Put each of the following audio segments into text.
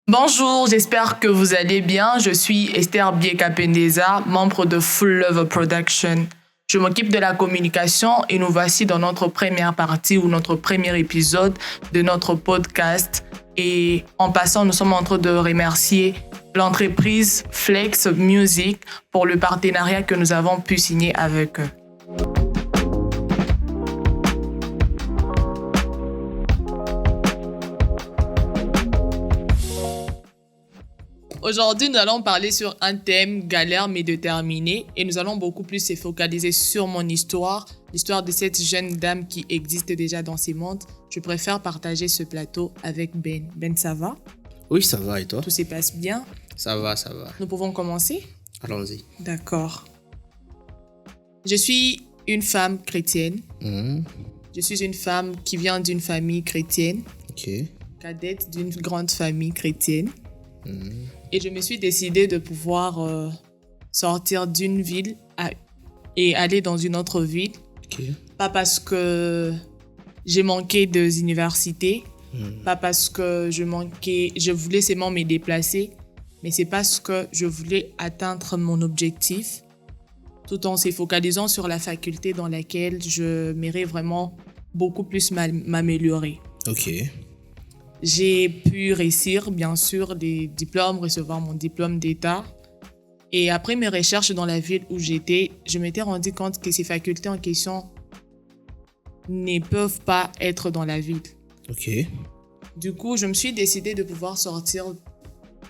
Bonjour, j'espère que vous allez bien. Je suis Esther Bieka-Pendeza, membre de Full Love Production. Je m'occupe de la communication et nous voici dans notre première partie ou notre premier épisode de notre podcast. Et en passant, nous sommes en train de remercier l'entreprise Flex Music pour le partenariat que nous avons pu signer avec eux. Aujourd'hui, nous allons parler sur un thème galère mais déterminé et nous allons beaucoup plus se focaliser sur mon histoire, l'histoire de cette jeune dame qui existe déjà dans ces mondes. Je préfère partager ce plateau avec Ben. Ben, ça va? Oui, ça va et toi? Tout se passe bien? Ça va, ça va. Nous pouvons commencer? Allons-y. D'accord. Je suis une femme chrétienne. Je suis une femme qui vient d'une famille chrétienne, Ok. cadette d'une grande famille chrétienne. Et je me suis décidée de pouvoir sortir d'une ville et aller dans une autre ville. Ok. Pas parce que j'ai manqué des universités, pas parce que je voulais seulement me déplacer, mais c'est parce que je voulais atteindre mon objectif, tout en se focalisant sur la faculté dans laquelle je m'irais vraiment beaucoup plus m'améliorer. Ok. J'ai pu réussir, bien sûr, des diplômes, recevoir mon diplôme d'État. Et après mes recherches dans la ville où j'étais, je m'étais rendu compte que ces facultés en question ne peuvent pas être dans la ville. Ok. Du coup, je me suis décidée de pouvoir sortir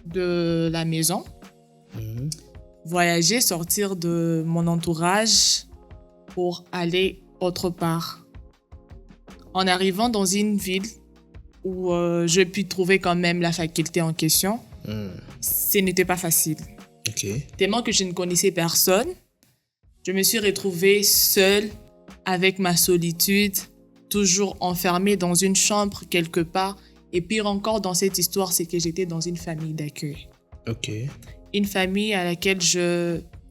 de la maison, voyager, sortir de mon entourage pour aller autre part. En arrivant dans une ville où je puis trouver quand même la faculté en question, ce n'était pas facile. Ok. Tellement que je ne connaissais personne, je me suis retrouvée seule avec ma solitude, toujours enfermée dans une chambre quelque part. Et pire encore dans cette histoire, c'est que j'étais dans une famille d'accueil. Ok. Une famille à laquelle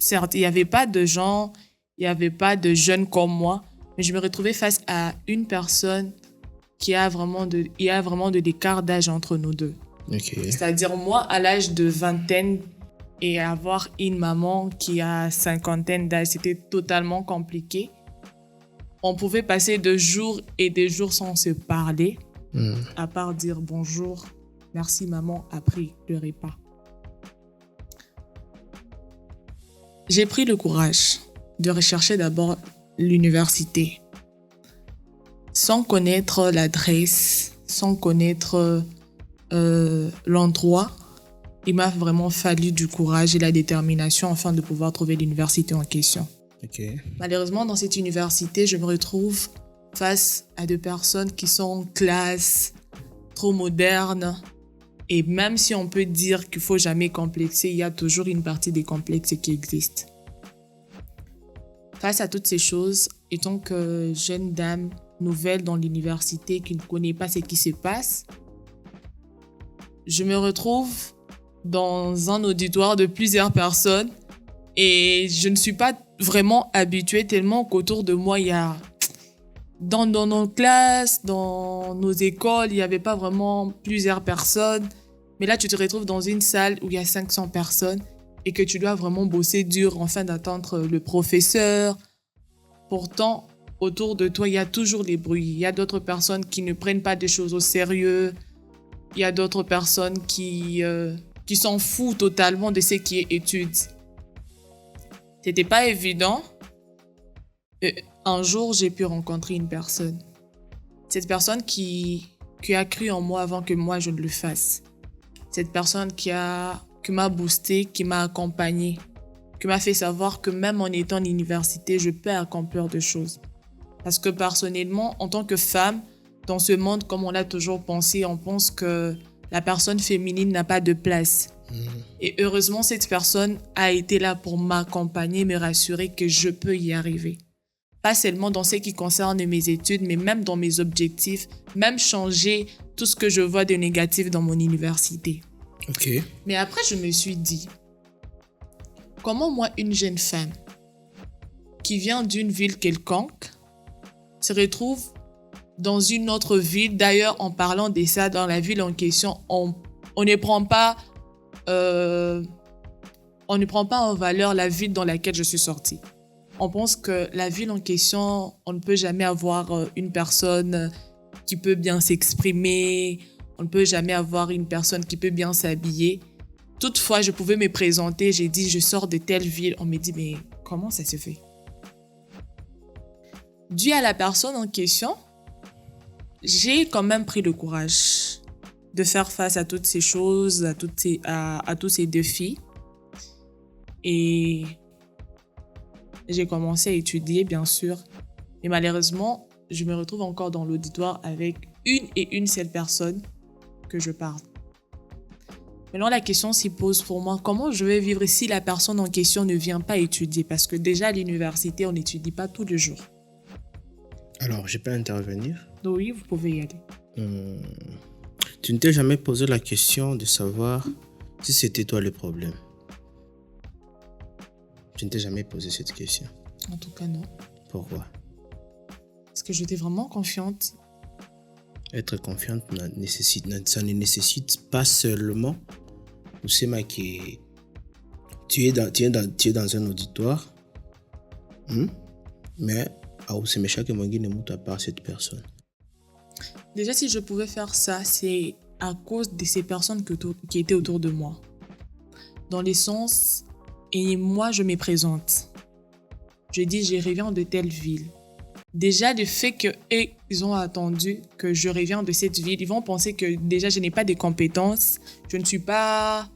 certes, il n'y avait pas de gens, il n'y avait pas de jeunes comme moi, mais je me retrouvais face à une personne il y a vraiment de l'écart d'âge entre nous deux. Ok. C'est-à-dire moi, à l'âge de vingtaine, et avoir une maman qui a cinquantaine d'âge, c'était totalement compliqué. On pouvait passer des jours et des jours sans se parler, à part dire bonjour, merci maman, après le repas. J'ai pris le courage de rechercher d'abord l'université. Sans connaître l'adresse, sans connaître l'endroit, il m'a vraiment fallu du courage et la détermination afin de pouvoir trouver l'université en question. Ok. Malheureusement, dans cette université, je me retrouve face à des personnes qui sont en classe, trop modernes. Et même si on peut dire qu'il ne faut jamais complexer, il y a toujours une partie des complexes qui existent. Face à toutes ces choses, étant que jeune dame nouvelle dans l'université qui ne connaît pas ce qui se passe, je me retrouve dans un auditoire de plusieurs personnes et je ne suis pas vraiment habituée tellement qu'autour de moi, il y a dans nos classes, dans nos écoles, il n'y avait pas vraiment plusieurs personnes. Mais là, tu te retrouves dans une salle où il y a 500 personnes et que tu dois vraiment bosser dur afin d'attendre le professeur. Pourtant, autour de toi, il y a toujours des bruits. Il y a d'autres personnes qui ne prennent pas des choses au sérieux. Il y a d'autres personnes qui s'en foutent totalement de ce qui est études. C'était pas évident. Et un jour, j'ai pu rencontrer une personne. Cette personne qui a cru en moi avant que moi je ne le fasse. Cette personne qui m'a boosté, qui m'a accompagné, qui m'a fait savoir que même en étant en université, je peux accomplir des choses. Parce que personnellement, en tant que femme, dans ce monde, comme on l'a toujours pensé, on pense que la personne féminine n'a pas de place. Et heureusement, cette personne a été là pour m'accompagner, me rassurer que je peux y arriver. Pas seulement dans ce qui concerne mes études, mais même dans mes objectifs, même changer tout ce que je vois de négatif dans mon université. Ok. Mais après, je me suis dit, comment moi, une jeune femme qui vient d'une ville quelconque, se retrouve dans une autre ville. D'ailleurs, en parlant de ça, dans la ville en question, on on ne prend pas en valeur la ville dans laquelle je suis sortie. On pense que la ville en question, on ne peut jamais avoir une personne qui peut bien s'exprimer, on ne peut jamais avoir une personne qui peut bien s'habiller. Toutefois, je pouvais me présenter, j'ai dit je sors de telle ville. On me dit mais comment ça se fait? Dû à la personne en question, j'ai quand même pris le courage de faire face à toutes ces choses, à tous ces défis. Et j'ai commencé à étudier, bien sûr. Mais malheureusement, je me retrouve encore dans l'auditoire avec une seule personne que je parle. Maintenant, la question s'y pose pour moi, comment je vais vivre si la personne en question ne vient pas étudier? Parce que déjà, à l'université, on n'étudie pas tous les jours. Alors, je peux intervenir? Oui, vous pouvez y aller. Tu ne t'es jamais posé la question de savoir si c'était toi le problème? Tu ne t'es jamais posé cette question? En tout cas, non. Pourquoi? Parce que j'étais vraiment confiante. Être confiante, ça ne nécessite pas seulement Oussema qui tu es dans un auditoire, mais à Oussema chaque mangine ne à part cette personne. Déjà, si je pouvais faire ça, c'est à cause de ces personnes qui étaient autour de moi. Dans le sens, et moi, je me présente. Je dis, je reviens de telle ville. Déjà, le fait qu'ils ont attendu que je revienne de cette ville, ils vont penser que déjà, je n'ai pas de compétences. Je ne suis pas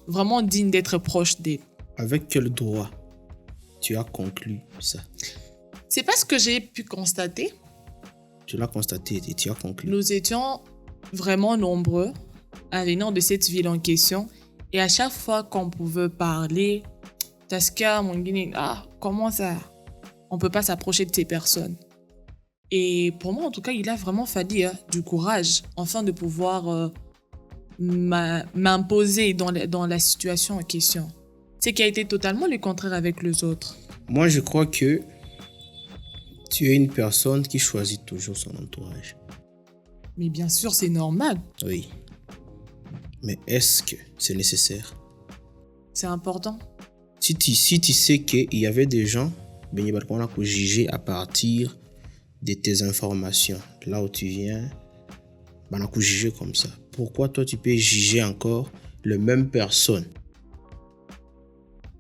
vraiment digne d'être proche d'eux. Avec quel droit tu as conclu ça? C'est pas ce que j'ai pu constater. Tu l'as constaté et tu as conclu. Nous étions vraiment nombreux à venir de cette ville en question. Et à chaque fois qu'on pouvait parler, Taskia, mon Guinée, comment ça? On ne peut pas s'approcher de ces personnes. Et pour moi, en tout cas, il a vraiment fallu du courage afin de pouvoir m'imposer dans la situation en question. C'est qui a été totalement le contraire avec les autres. Moi, je crois que tu es une personne qui choisit toujours son entourage. Mais bien sûr, c'est normal. Oui. Mais est-ce que c'est nécessaire? C'est important. Si tu sais qu'il y avait des gens qu'on a jugé à partir de tes informations, là où tu viens, on a jugé comme ça. Pourquoi toi tu peux juger encore les mêmes personnes?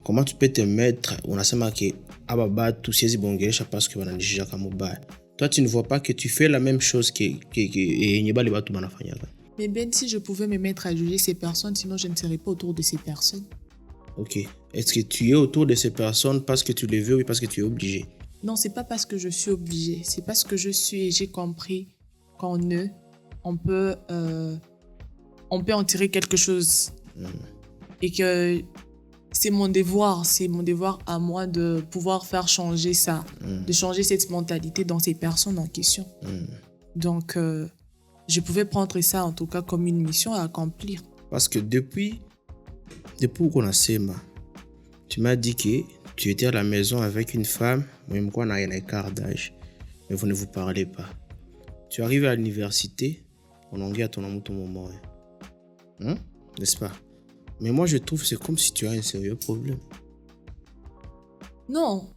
Comment tu peux te mettre, on a marqué tout ces bongés parce que on a jugé comme toi tu ne vois pas que tu fais la même chose que Mais Ben, si je pouvais me mettre à juger ces personnes, sinon je ne serais pas autour de ces personnes. Ok. Est-ce que tu es autour de ces personnes parce que tu les veux ou parce que tu es obligé? Non, c'est pas parce que je suis obligée. C'est parce que je suis et j'ai compris qu'en eux, on peut en tirer quelque chose. Et que c'est mon devoir à moi de pouvoir faire changer ça, de changer cette mentalité dans ces personnes en question. Donc, je pouvais prendre ça en tout cas comme une mission à accomplir. Parce que depuis qu'on a Sema, tu m'as dit que tu étais à la maison avec une femme, même quoi on a un écart d'âge, mais vous ne vous parlez pas. Tu arrives à l'université, on en à ton moment. N'est-ce pas? Mais moi je trouve que c'est comme si tu as un sérieux problème. Non,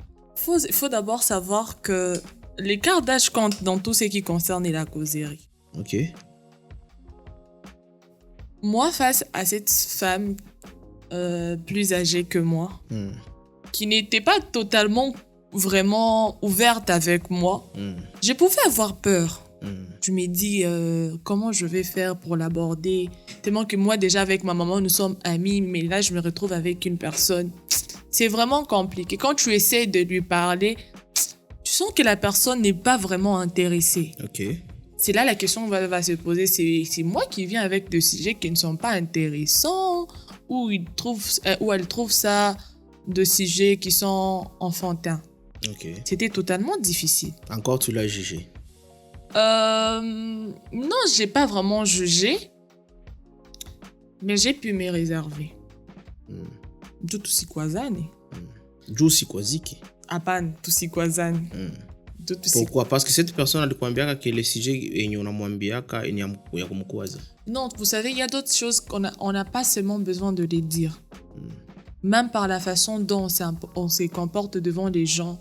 il faut d'abord savoir que l'écart d'âge compte dans tout ce qui concerne la causerie. Ok. Moi, face à cette femme plus âgée que moi, qui n'était pas totalement vraiment ouverte avec moi, je pouvais avoir peur. Je me dis comment je vais faire pour l'aborder. Tellement que moi, déjà avec ma maman, nous sommes amis, mais là, je me retrouve avec une personne. C'est vraiment compliqué. Quand tu essaies de lui parler, tu sens que la personne n'est pas vraiment intéressée. Ok. C'est là la question va se poser. C'est moi qui viens avec des sujets qui ne sont pas intéressants ou elle trouve ça de sujets qui sont enfantins. Ok. C'était totalement difficile. Encore tu l'as jugé? Non, j'ai pas vraiment jugé, mais j'ai pu me réserver. Tout sikwazane. Juu sikwaziki. Hapana, tusikwazane. Pourquoi? Parce que cette personne alikwambiaka que le sujet yenye unamwambiaka ni ya kumkwaza. Non, vous savez, il y a d'autres choses on n'a pas seulement besoin de les dire. Même par la façon dont on se comporte devant les gens.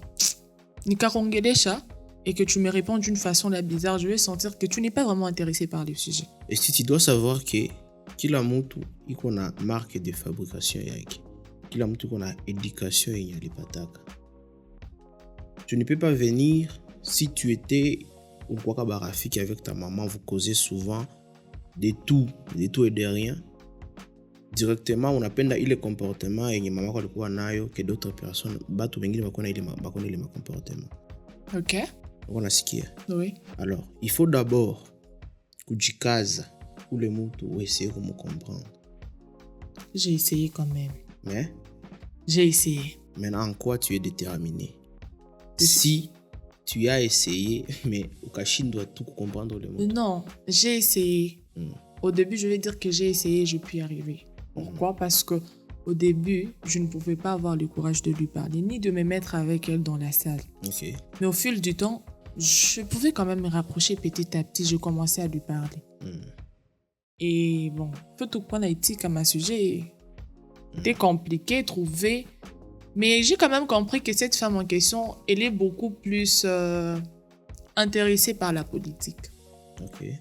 Nikarongelesha, et que tu me réponds d'une façon là bizarre, je vais sentir que tu n'es pas vraiment intéressé par le sujet. Et si tu dois savoir que kila mtu iko na marque de fabrication yake, kila mtu iko na éducation yenye alipataka. Tu ne peux pas venir si tu étais ou quoi barafiki avec ta maman, vous causez souvent de tout et de rien. Directement on appelle ile comportement yenye mama alikuwa nayo que d'autres personnes batu wengine bakona ile comportement. OK. Unasikia? Oui. Alors, il faut d'abord kujikaza ule mtu uessaye de me comprendre. J'ai essayé quand même. Mais j'ai essayé. Maintenant, en quoi tu es déterminé? Si tu as essayé, mais ukashindwa tout comprendre le mot. Non, j'ai essayé. Au début, je vais dire que j'ai essayé, je puis y arriver. Pourquoi? Parce que au début, je ne pouvais pas avoir le courage de lui parler, ni de me mettre avec elle dans la salle. Okay. Mais au fil du temps, je pouvais quand même me rapprocher petit à petit. Je commençais à lui parler. Et bon, tout qu'on a été comme un sujet était compliqué, trouvé. Mais j'ai quand même compris que cette femme en question, elle est beaucoup plus intéressée par la politique. Okay.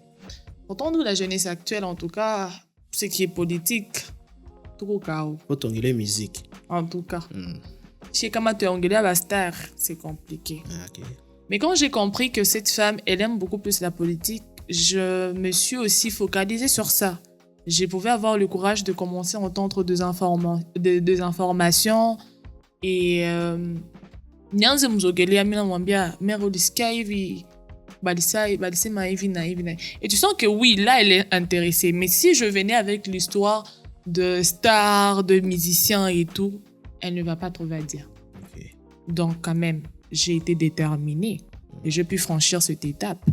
Pourtant, nous, la jeunesse actuelle, en tout cas, ce qui est politique, tout au chaos. Faut t'engueuler musique. En tout cas. Chez Kamato Anguilla Bastar, c'est compliqué. Okay. Mais quand j'ai compris que cette femme, elle aime beaucoup plus la politique, je me suis aussi focalisée sur ça. Je pouvais avoir le courage de commencer à entendre des informations et nyanze mzogelea mina mwambia mero disika hivi balisema hivi na hivi na. Et tu sens que oui, là elle est intéressée, mais si je venais avec l'histoire de stars, de musiciens et tout, elle ne va pas trouver à dire. Okay. Donc quand même, j'ai été déterminée et j'ai pu franchir cette étape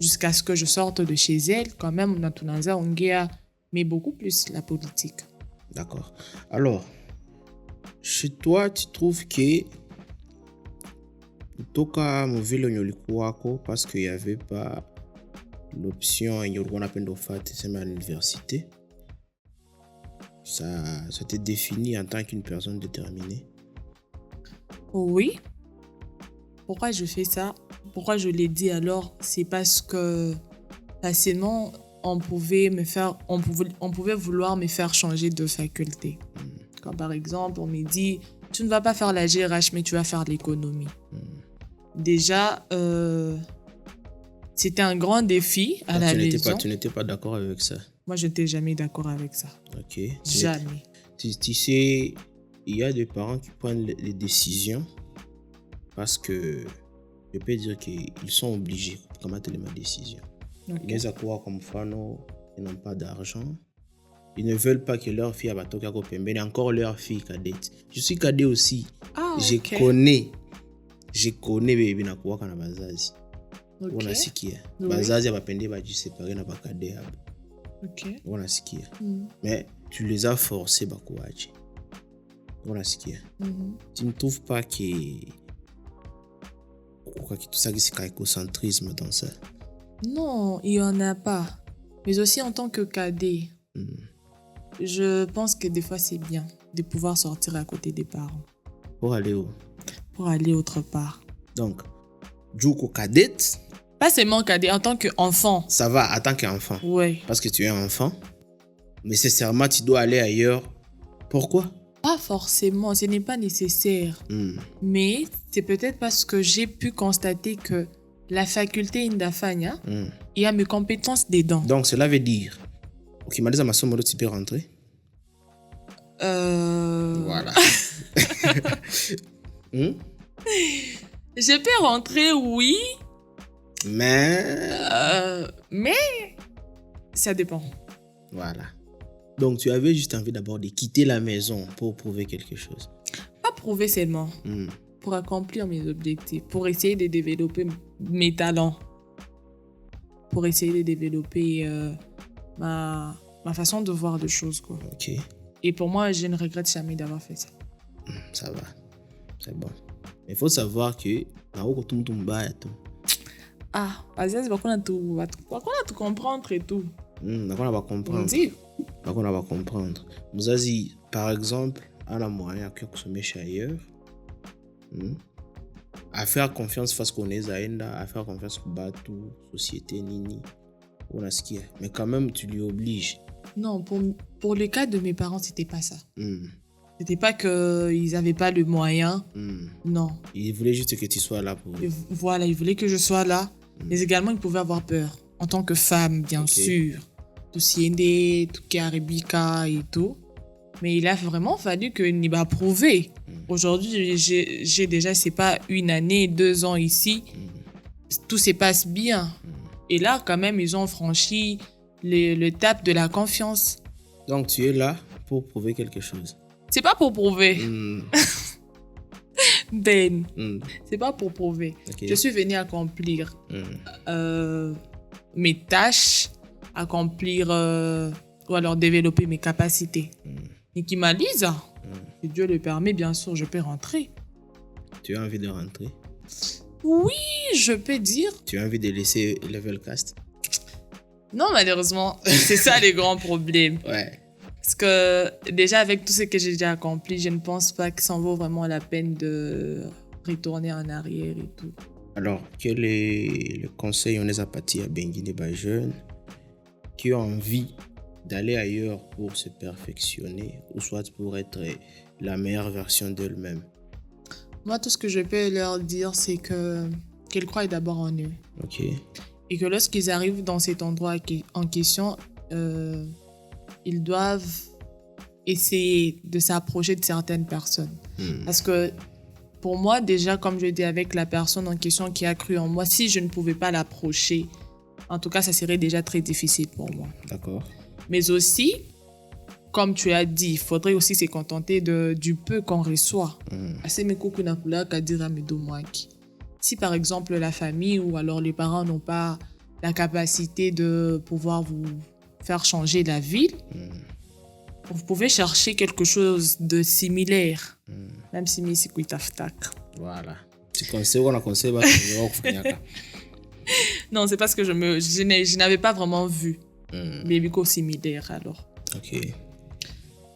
jusqu'à ce que je sorte de chez elle. Quand même, Natunaza Ongea, mais beaucoup plus la politique. D'accord. Alors, chez toi, tu trouves que toka mvile nyolikuwako parce qu'il n'y avait pas l'option qu'on appelle d'ofat, c'est à l'université. Ça t'est défini en tant qu'une personne déterminée? Oui. Pourquoi je fais ça? Pourquoi je l'ai dit alors? C'est parce que facilement, on pouvait vouloir me faire changer de faculté. Comme par exemple, on me dit, tu ne vas pas faire la GRH, mais tu vas faire l'économie. Déjà, c'était un grand défi à la maison. Tu n'étais pas d'accord avec ça? Moi, je n'étais jamais d'accord avec ça. Ok. Jamais. Tu sais, il y a des parents qui prennent les décisions parce que je peux dire qu'ils sont obligés de prendre ma décision. Ils ont comme fano, ils n'ont pas d'argent. Ils ne veulent pas que leur fille abatoka kopembe, encore leur fille cadette. Je suis cadet aussi. Je connais baby na kuwa kana bazazi. Unasikia. Bazazi abapende baji séparer na bakade yabo. OK. Unasikia. Mais tu les as forcés bakuache. Unasikia. Tu ne trouves pas que tout ça c'est égocentrisme dans ça? Non, il n'y en a pas. Mais aussi en tant que cadet, je pense que des fois c'est bien de pouvoir sortir à côté des parents. Pour aller où? Pour aller autre part. Donc, Djouko cadette? Pas seulement cadet, en tant qu'enfant. Ça va, en tant qu'enfant? Oui. Parce que tu es enfant. Mais nécessairement, tu dois aller ailleurs. Pourquoi? Pas forcément, ce n'est pas nécessaire. Mais c'est peut-être parce que j'ai pu constater que la faculté Indafanya, il y a mes compétences dedans. Donc, cela veut dire, ok, malgré ma somme, tu peux rentrer? Voilà. Je peux rentrer, oui. Mais ça dépend. Voilà. Donc, tu avais juste envie d'abord de quitter la maison pour prouver quelque chose. Pas prouver seulement. Pour accomplir mes objectifs. Pour essayer de développer mes talents. Pour essayer de développer ma façon de voir les choses, quoi. Ok. Et pour moi, je ne regrette jamais d'avoir fait ça. Ça va. C'est bon. Il faut savoir que wazazi bakona tu comprendre et tout. D'accord, on va comprendre. Ndi. D'accord, on va comprendre. Muzazi, par exemple, à la moyen à consommer ailleurs. À faire confiance face qu'on est à faire confiance au Batu, société, nini. On a ce qu'il y a. Mais quand même, tu lui obliges. Non, pour le cas de mes parents, c'était pas ça. C'était pas qu'ils avaient pas le moyen. Non. Ils voulaient juste que tu sois là pour eux. Voilà, ils voulaient que je sois là. Mais également, ils pouvaient avoir peur. En tant que femme, bien sûr. Tout Siende, tout Karibika et tout. Mais il a vraiment fallu que Niba prouve. Aujourd'hui, j'ai déjà, c'est pas 1 année, 2 ans ici. Tout se passe bien. Et là, quand même, ils ont franchi le tap de la confiance. Donc, tu es là pour prouver quelque chose. C'est pas pour prouver. Ben, c'est pas pour prouver. Okay. Je suis venue accomplir mes tâches, accomplir ou alors développer mes capacités. Et qui m'a dit ça. Si Dieu le permet, bien sûr, je peux rentrer. Tu as envie de rentrer? Oui, je peux dire. Tu as envie de laisser Level Cast? Non, malheureusement, c'est ça les grands problèmes. Ouais. Parce que déjà, avec tout ce que j'ai déjà accompli, je ne pense pas que ça en vaut vraiment la peine de retourner en arrière et tout. Alors, quel est le conseil on les a partis à Bengi des jeunes qui ont envie d'aller ailleurs pour se perfectionner ou soit pour être la meilleure version d'eux-mêmes? Moi, tout ce que je peux leur dire, c'est qu'ils croient d'abord en eux. Ok. Et que lorsqu'ils arrivent dans cet endroit en question, ils doivent essayer de s'approcher de certaines personnes. Parce que pour moi, déjà, comme je dis, avec la personne en question qui a cru en moi, si je ne pouvais pas l'approcher, en tout cas, ça serait déjà très difficile pour moi. D'accord. Mais aussi, comme tu as dit, il faudrait aussi se contenter du peu qu'on reçoit. Si par exemple la famille ou alors les parents n'ont pas la capacité de pouvoir vous faire changer la vie, vous pouvez chercher quelque chose de similaire. Même si c'est quoi taftak. Voilà. Tu conseilles on a conseillé Non, c'est parce que je n'avais pas vraiment vu les bicos similaires alors. Ok.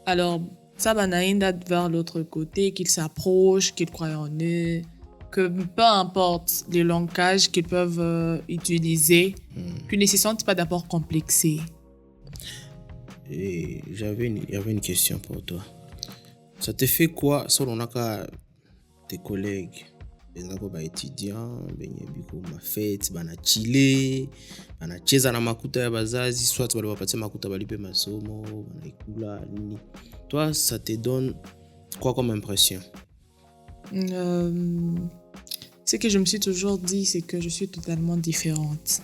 Alors, ça va vers l'autre côté, qu'ils s'approchent, qu'ils croient en eux, que peu importe les langages qu'ils peuvent utiliser, qu'ils ne se sentent pas d'abord complexés. Et j'avais une question pour toi. Ça te fait quoi, selon tes collègues, les étudiants, ma fête, bana chile, bana cheza na makuta ya bazazi, soit bali bapatia makuta balipe masomo, bana ikula nini. Toi, ça te donne quoi comme impression? Ce que je me suis toujours dit, c'est que je suis totalement différente.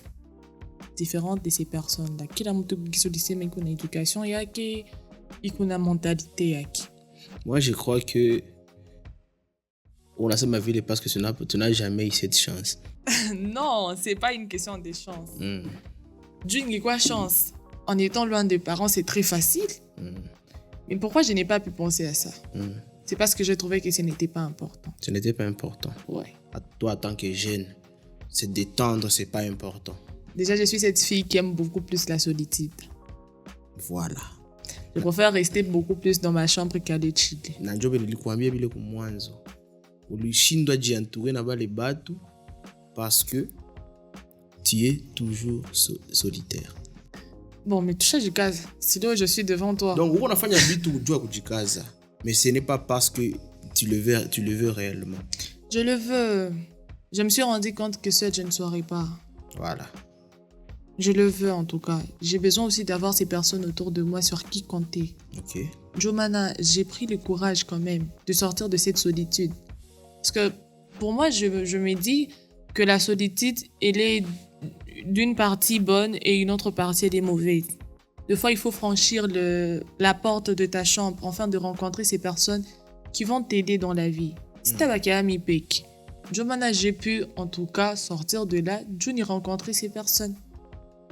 Différente de ces personnes-là. Kila mtu kisodise mais kuna éducation yake, ikuna mentalité yake. Moi, je crois que on a ça ma vie parce que tu n'as jamais eu cette chance. Non, c'est pas une question de chance. D'une quoi chance? En étant loin des parents, c'est très facile. Mais pourquoi je n'ai pas pu penser à ça? C'est parce que je trouvais que ce n'était pas important. Ce n'était pas important. Ouais. À toi, en tant que jeune, se détendre, c'est pas important. Déjà, je suis cette fille qui aime beaucoup plus la solitude. Voilà. Je préfère rester beaucoup plus dans ma chambre qu'aller chiller. Nanjobe nilikuambia bile kumwanzo. Ulishindwa jientourer na bale batu parce que tu es toujours solitaire. Bon, mais tout ça, je case. Sinon, je suis devant toi. Donc, on a fait un but où tu dois kujikaza. Mais ce n'est pas parce que tu le veux réellement. Je le veux. Je me suis rendu compte que seule, je ne saurais pas. Voilà. Je le veux en tout cas. J'ai besoin aussi d'avoir ces personnes autour de moi sur qui compter. Ok. Jomana, j'ai pris le courage quand même de sortir de cette solitude. Parce que pour moi, je me dis que la solitude, elle est d'une partie bonne et une autre partie, elle est mauvaise. Des fois, il faut franchir la porte de ta chambre afin de rencontrer ces personnes qui vont t'aider dans la vie. Jomana, j'ai pu en tout cas sortir de là, Juni rencontrer ces personnes.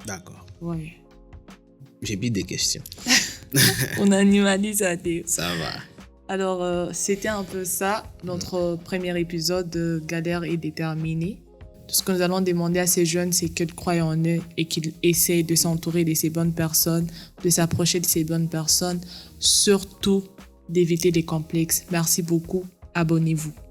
D'accord. Ouais. J'ai mis des questions. On animalise à des... Ça va. Alors, c'était un peu ça, notre premier épisode de Galère et déterminée. Ce que nous allons demander à ces jeunes, c'est qu'ils croient en eux et qu'ils essayent de s'entourer de ces bonnes personnes, de s'approcher de ces bonnes personnes, surtout d'éviter les complexes. Merci beaucoup. Abonnez-vous.